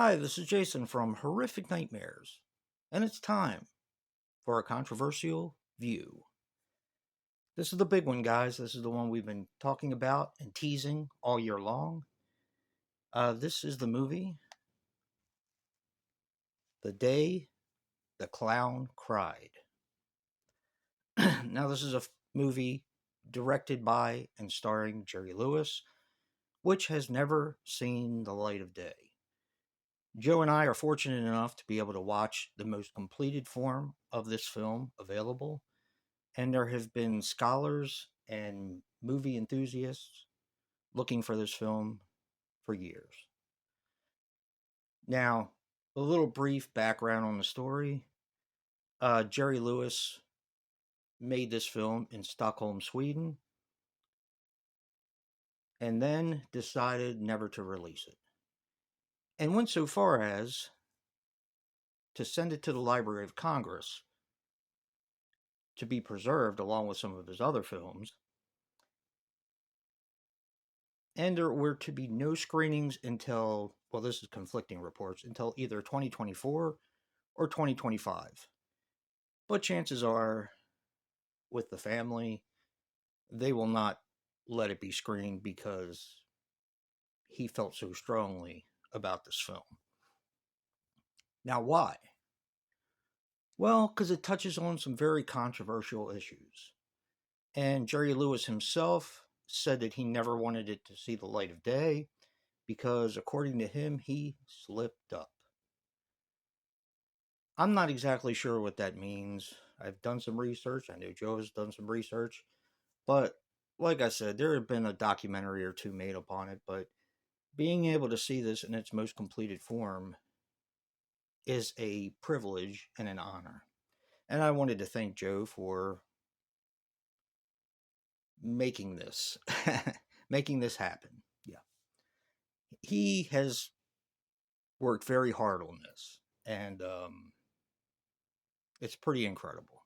Hi, this is Jason from Horrific Nightmares, and it's time for a controversial view. This is the big one, guys. This is the one we've been talking about and teasing all year long. This is the movie The Day the Clown Cried. Now, this is a movie directed by and starring Jerry Lewis, which has never seen the light of day. Joe and I are fortunate enough to be able to watch the most completed form of this film available, and there have been scholars and movie enthusiasts looking for this film for years. Now, a little brief background on the story. Jerry Lewis made this film in Stockholm, Sweden, and then decided never to release it, and went so far as to send it to the Library of Congress to be preserved along with some of his other films. And there were to be no screenings until, well, this is conflicting reports, until either 2024 or 2025. But chances are, with the family, they will not let it be screened because he felt so strongly about this film. Now, why? Well, because it touches on some very controversial issues. And Jerry Lewis himself said that he never wanted it to see the light of day because, according to him, he slipped up. I'm not exactly sure what that means. I've done some research. I know Joe has done some research. But like I said, there had been a documentary or two made upon it. But being able to see this in its most completed form is a privilege and an honor. And I wanted to thank Joe for making this making this happen. Yeah. He has worked very hard on this. And it's pretty incredible.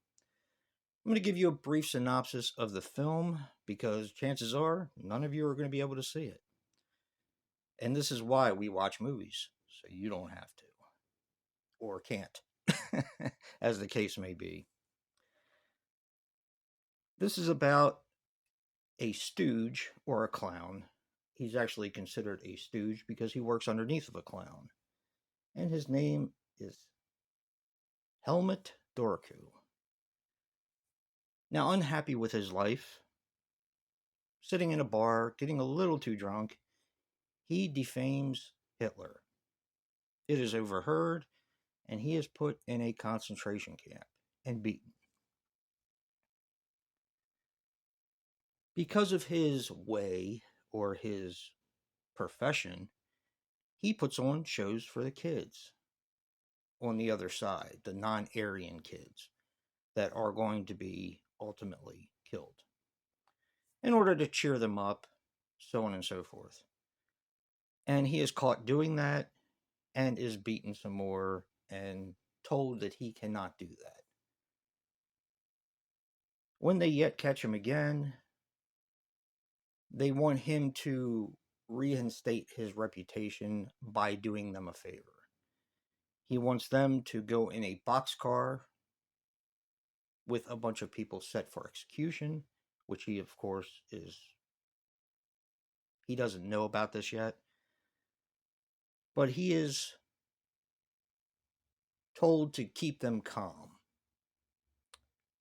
I'm going to give you a brief synopsis of the film because chances are none of you are going to be able to see it. And this is why we watch movies, so you don't have to or can't, as the case may be. This is about a stooge or a clown. He's actually considered a stooge because he works underneath of a clown. And his name is Helmut Dorku. Now, unhappy with his life, sitting in a bar, getting a little too drunk, he defames Hitler. It is overheard, and he is put in a concentration camp and beaten. Because of his way or his profession, he puts on shows for the kids on the other side, the non-Aryan kids that are going to be ultimately killed, in order to cheer them up, so on and so forth. And he is caught doing that and is beaten some more and told that he cannot do that. When they yet catch him again, they want him to reinstate his reputation by doing them a favor. He wants them to go in a boxcar with a bunch of people set for execution, which he, of course, he doesn't know about this yet. But he is told to keep them calm.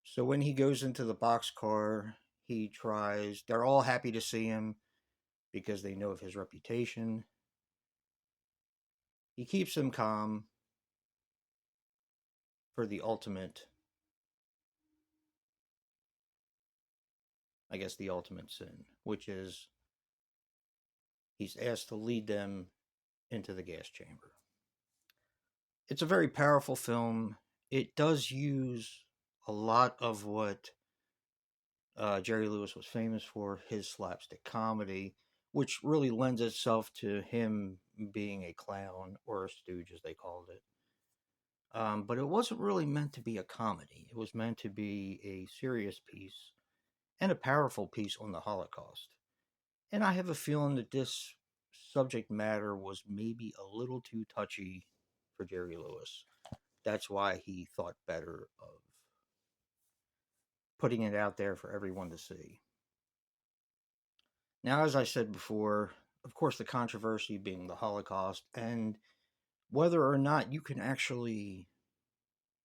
So when he goes into the boxcar, they're all happy to see him because they know of his reputation. He keeps them calm for the ultimate, I guess, the ultimate sin, which is he's asked to lead them into the gas chamber. It's a very powerful film. It does use a lot of what Jerry Lewis was famous for, his slapstick comedy, which really lends itself to him being a clown or a stooge, as they called it. But it wasn't really meant to be a comedy. It was meant to be a serious piece and a powerful piece on the Holocaust. And I have a feeling that this subject matter was maybe a little too touchy for Jerry Lewis. That's why he thought better of putting it out there for everyone to see. Now, as I said before, of course, the controversy being the Holocaust and whether or not you can actually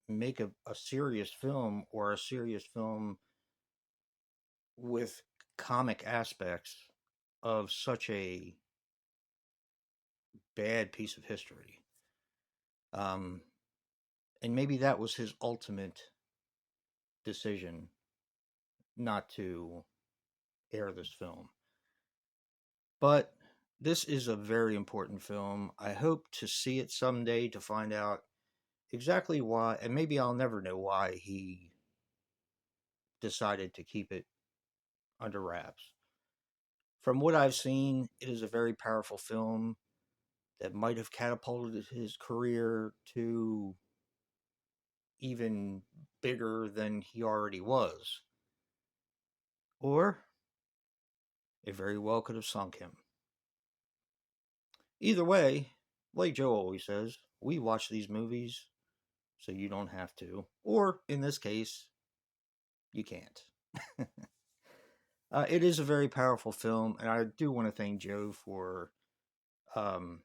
make a serious film or a serious film with comic aspects of such a bad piece of history. Um, and maybe that was his ultimate decision not to air this film. But this is a very important film. I hope to see it someday to find out exactly why, and maybe I'll never know why he decided to keep it under wraps. From what I've seen, it is a very powerful film that might have catapulted his career to even bigger than he already was. Or it very well could have sunk him. Either way, like Joe always says, we watch these movies so you don't have to. Or, in this case, you can't. It is a very powerful film, and I do want to thank Joe for um,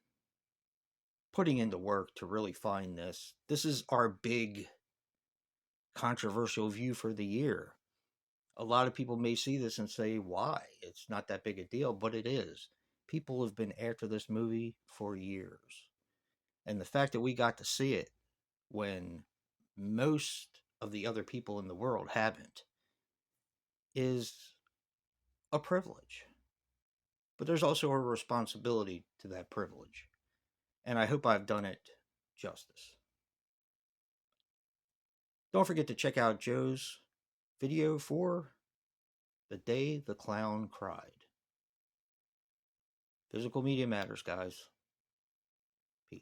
putting in the work to really find this. This is our big controversial view for the year. A lot of people may see this and say, why? It's not that big a deal, but it is. People have been after this movie for years. And the fact that we got to see it when most of the other people in the world haven't is a privilege. But there's also a responsibility to that privilege. And I hope I've done it justice. Don't forget to check out Joe's video for The Day the Clown Cried. Physical media matters, guys. Peace.